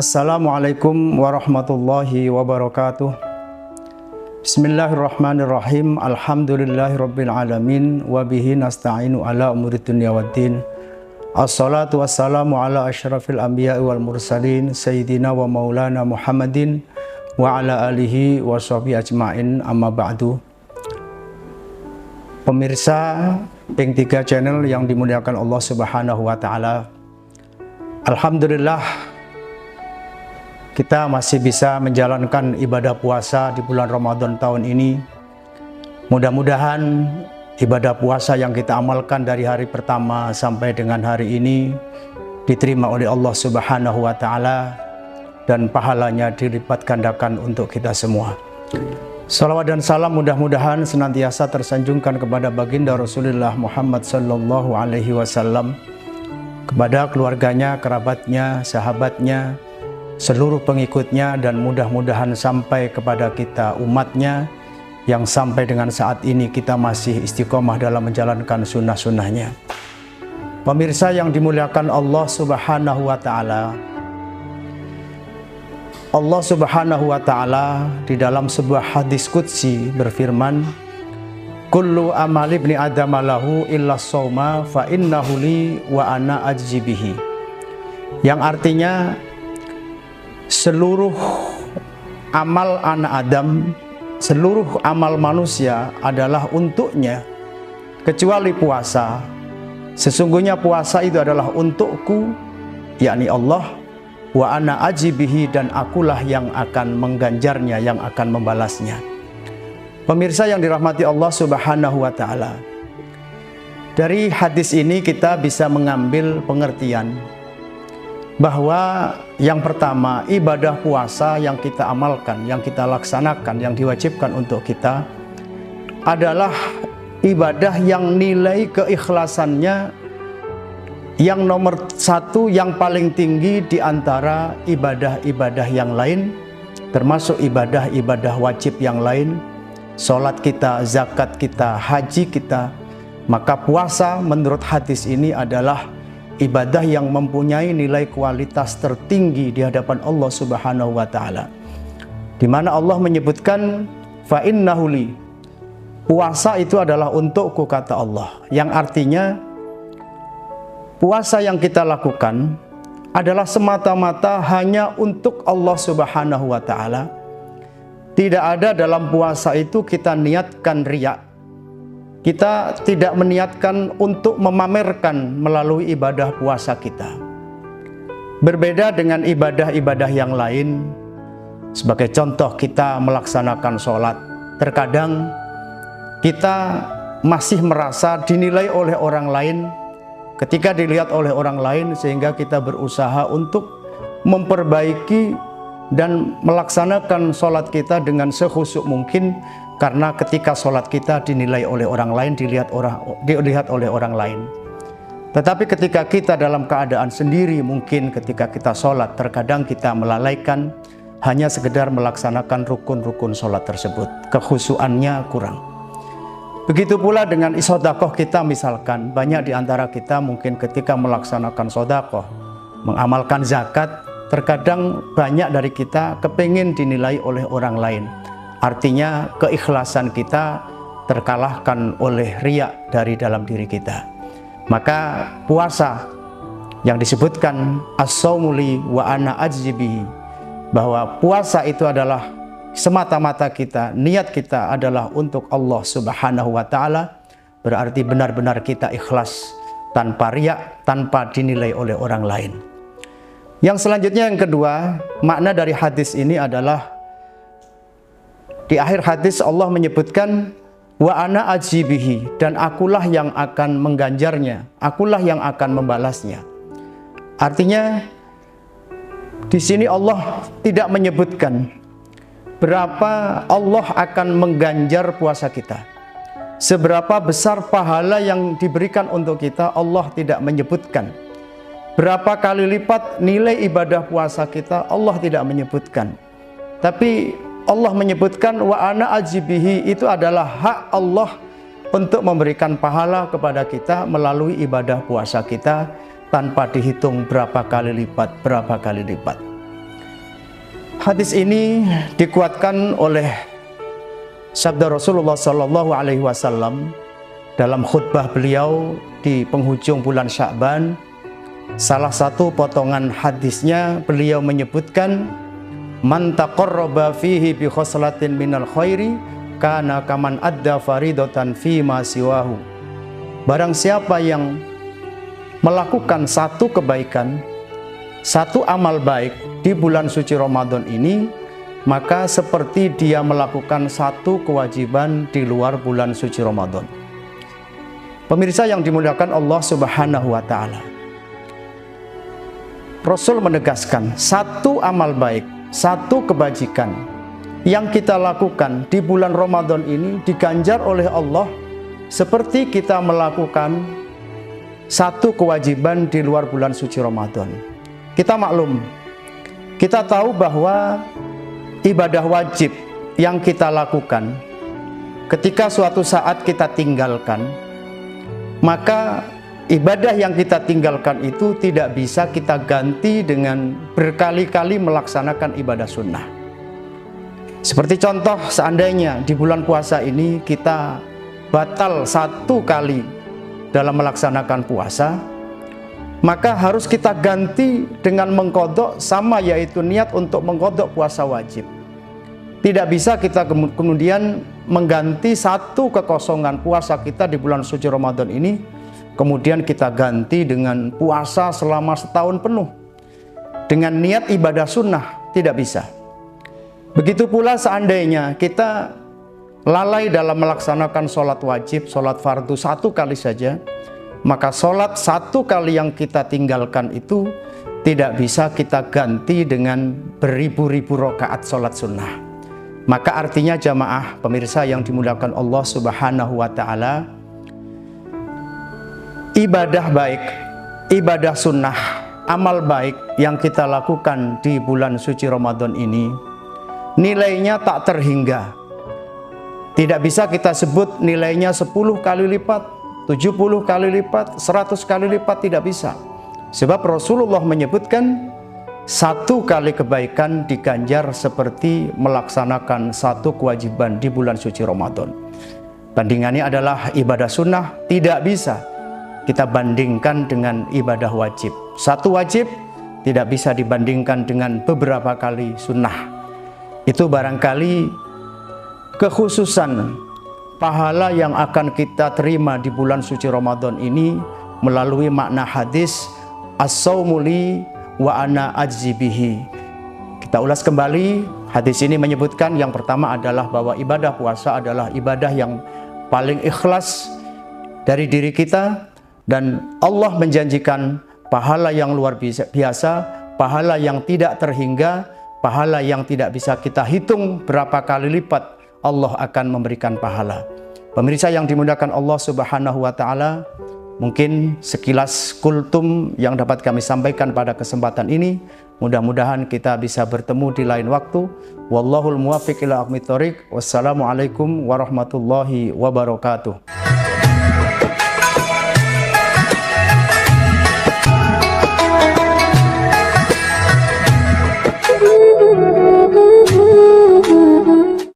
Assalamualaikum warahmatullahi wabarakatuh. Bismillahirrahmanirrahim. Alhamdulillahirabbil alamin wa bihi nasta'inu ala umurid dunya waddin. Assalatu wassalamu ala asyrafil anbiya'i wal mursalin sayyidina wa maulana Muhammadin wa ala alihi wa sahbihi ajma'in, amma ba'du. Pemirsa Pink 3 channel yang dimuliakan Allah Subhanahu wa taala. Alhamdulillah kita masih bisa menjalankan ibadah puasa di bulan Ramadan tahun ini. Mudah-mudahan ibadah puasa yang kita amalkan dari hari pertama sampai dengan hari ini diterima oleh Allah Subhanahu wa taala dan pahalanya dilipat gandakan untuk kita semua. Salawat dan salam mudah-mudahan senantiasa tersanjungkan kepada baginda Rasulullah Muhammad sallallahu alaihi wasallam, kepada keluarganya, kerabatnya, sahabatnya, seluruh pengikutnya, dan mudah-mudahan sampai kepada kita umatnya yang sampai dengan saat ini kita masih istiqomah dalam menjalankan sunnah-sunnahnya. Pemirsa yang dimuliakan Allah Subhanahu wa taala, Allah Subhanahu wa taala di dalam sebuah hadis qudsi berfirman, kullu amali ibni adam lahu illa shauma fa innahu li wa ana ajzi bihi, yang artinya seluruh amal anak Adam, seluruh amal manusia adalah untuknya kecuali puasa. Sesungguhnya puasa itu adalah untukku, yakni Allah, wa ana ajibihi, dan akulah yang akan mengganjarnya, yang akan membalasnya. Pemirsa yang dirahmati Allah Subhanahu wa taala, dari hadis ini kita bisa mengambil pengertian bahwa yang pertama, ibadah puasa yang kita amalkan, yang kita laksanakan, yang diwajibkan untuk kita adalah ibadah yang nilai keikhlasannya yang nomor satu, yang paling tinggi di antara ibadah-ibadah yang lain, termasuk ibadah-ibadah wajib yang lain, sholat kita, zakat kita, haji kita. Maka puasa menurut hadis ini adalah ibadah yang mempunyai nilai kualitas tertinggi di hadapan Allah Subhanahu wa taala, di mana Allah menyebutkan fa innahu li, puasa itu adalah untukku, kata Allah, yang artinya puasa yang kita lakukan adalah semata-mata hanya untuk Allah Subhanahu wa taala. Tidak ada dalam puasa itu kita niatkan riya. Kita tidak meniatkan untuk memamerkan melalui ibadah puasa kita. Berbeda dengan ibadah-ibadah yang lain. Sebagai contoh, kita melaksanakan sholat. Terkadang kita masih merasa dinilai oleh orang lain. Ketika dilihat oleh orang lain, sehingga kita berusaha untuk memperbaiki dan melaksanakan sholat kita dengan sekhusyuk mungkin. Karena ketika sholat kita dinilai oleh orang lain, dilihat oleh orang lain. Tetapi ketika kita dalam keadaan sendiri, mungkin ketika kita sholat, terkadang kita melalaikan hanya sekedar melaksanakan rukun-rukun sholat tersebut. Kekhusyuannya kurang. Begitu pula dengan sodakoh kita, misalkan banyak di antara kita mungkin ketika melaksanakan sodakoh, mengamalkan zakat, terkadang banyak dari kita kepingin dinilai oleh orang lain. Artinya keikhlasan kita terkalahkan oleh riya dari dalam diri kita. Maka puasa yang disebutkan as-shaumuli wa ana ajzibihi, bahwa puasa itu adalah semata-mata kita, niat kita adalah untuk Allah Subhanahu wa taala, berarti benar-benar kita ikhlas tanpa riya, tanpa dinilai oleh orang lain. Yang selanjutnya, yang kedua, makna dari hadis ini adalah di akhir hadis Allah menyebutkan wa ana ajibihi, dan akulah yang akan mengganjarnya, akulah yang akan membalasnya. Artinya di sini Allah tidak menyebutkan berapa Allah akan mengganjar puasa kita, seberapa besar pahala yang diberikan untuk kita. Allah tidak menyebutkan berapa kali lipat nilai ibadah puasa kita, Allah tidak menyebutkan. Tapi Allah menyebutkan wa ana ajibihi, itu adalah hak Allah untuk memberikan pahala kepada kita melalui ibadah puasa kita tanpa dihitung berapa kali lipat. Hadis ini dikuatkan oleh sabda Rasulullah Sallallahu Alaihi Wasallam dalam khutbah beliau di penghujung bulan Sya'ban. Salah satu potongan hadisnya beliau menyebutkan, man taqarraba fihi bi khoslatin minal khairi kana kaman adda faridatan fi ma siwahu. Barang siapa yang melakukan satu kebaikan, satu amal baik di bulan suci Ramadan ini, maka seperti dia melakukan satu kewajiban di luar bulan suci Ramadan. Pemirsa yang dimuliakan Allah Subhanahu wa Ta'ala, Rasul menegaskan satu amal baik, satu kebajikan yang kita lakukan di bulan Ramadan ini diganjar oleh Allah seperti kita melakukan satu kewajiban di luar bulan suci Ramadan. Kita maklum, kita tahu bahwa ibadah wajib yang kita lakukan ketika suatu saat kita tinggalkan, maka ibadah yang kita tinggalkan itu tidak bisa kita ganti dengan berkali-kali melaksanakan ibadah sunnah. Seperti contoh, seandainya di bulan puasa ini kita batal satu kali dalam melaksanakan puasa, maka harus kita ganti dengan mengkodok sama, yaitu niat untuk mengkodok puasa wajib. Tidak bisa kita kemudian mengganti satu kekosongan puasa kita di bulan suci Ramadan ini, kemudian kita ganti dengan puasa selama setahun penuh dengan niat ibadah sunnah. Tidak bisa. Begitu pula seandainya kita lalai dalam melaksanakan sholat wajib, sholat fardu satu kali saja, maka sholat satu kali yang kita tinggalkan itu tidak bisa kita ganti dengan beribu-ribu rakaat sholat sunnah. Maka artinya jamaah pemirsa yang dimuliakan Allah Subhanahu wa Ta'ala, ibadah baik, ibadah sunnah, amal baik yang kita lakukan di bulan suci Ramadan ini, nilainya tak terhingga. Tidak bisa kita sebut nilainya 10 kali lipat, 70 kali lipat, 100 kali lipat, tidak bisa. Sebab Rasulullah menyebutkan satu kali kebaikan diganjar seperti melaksanakan satu kewajiban di bulan suci Ramadan. Bandingannya adalah ibadah sunnah tidak bisa kita bandingkan dengan ibadah wajib. Satu wajib tidak bisa dibandingkan dengan beberapa kali sunnah. Itu barangkali kekhususan pahala yang akan kita terima di bulan suci Ramadan ini melalui makna hadis as-saumu li wa ana ajzi bihi. Kita ulas kembali, hadis ini menyebutkan yang pertama adalah bahwa ibadah puasa adalah ibadah yang paling ikhlas dari diri kita, dan Allah menjanjikan pahala yang luar biasa, pahala yang tidak terhingga, pahala yang tidak bisa kita hitung berapa kali lipat Allah akan memberikan pahala. Pemirsa yang dimuliakan Allah Subhanahu wa Ta'ala, mungkin sekilas kultum yang dapat kami sampaikan pada kesempatan ini. Mudah-mudahan kita bisa bertemu di lain waktu. Wallahul muwaffiq ila aqwamit thoriq. Wassalamualaikum warahmatullahi wabarakatuh.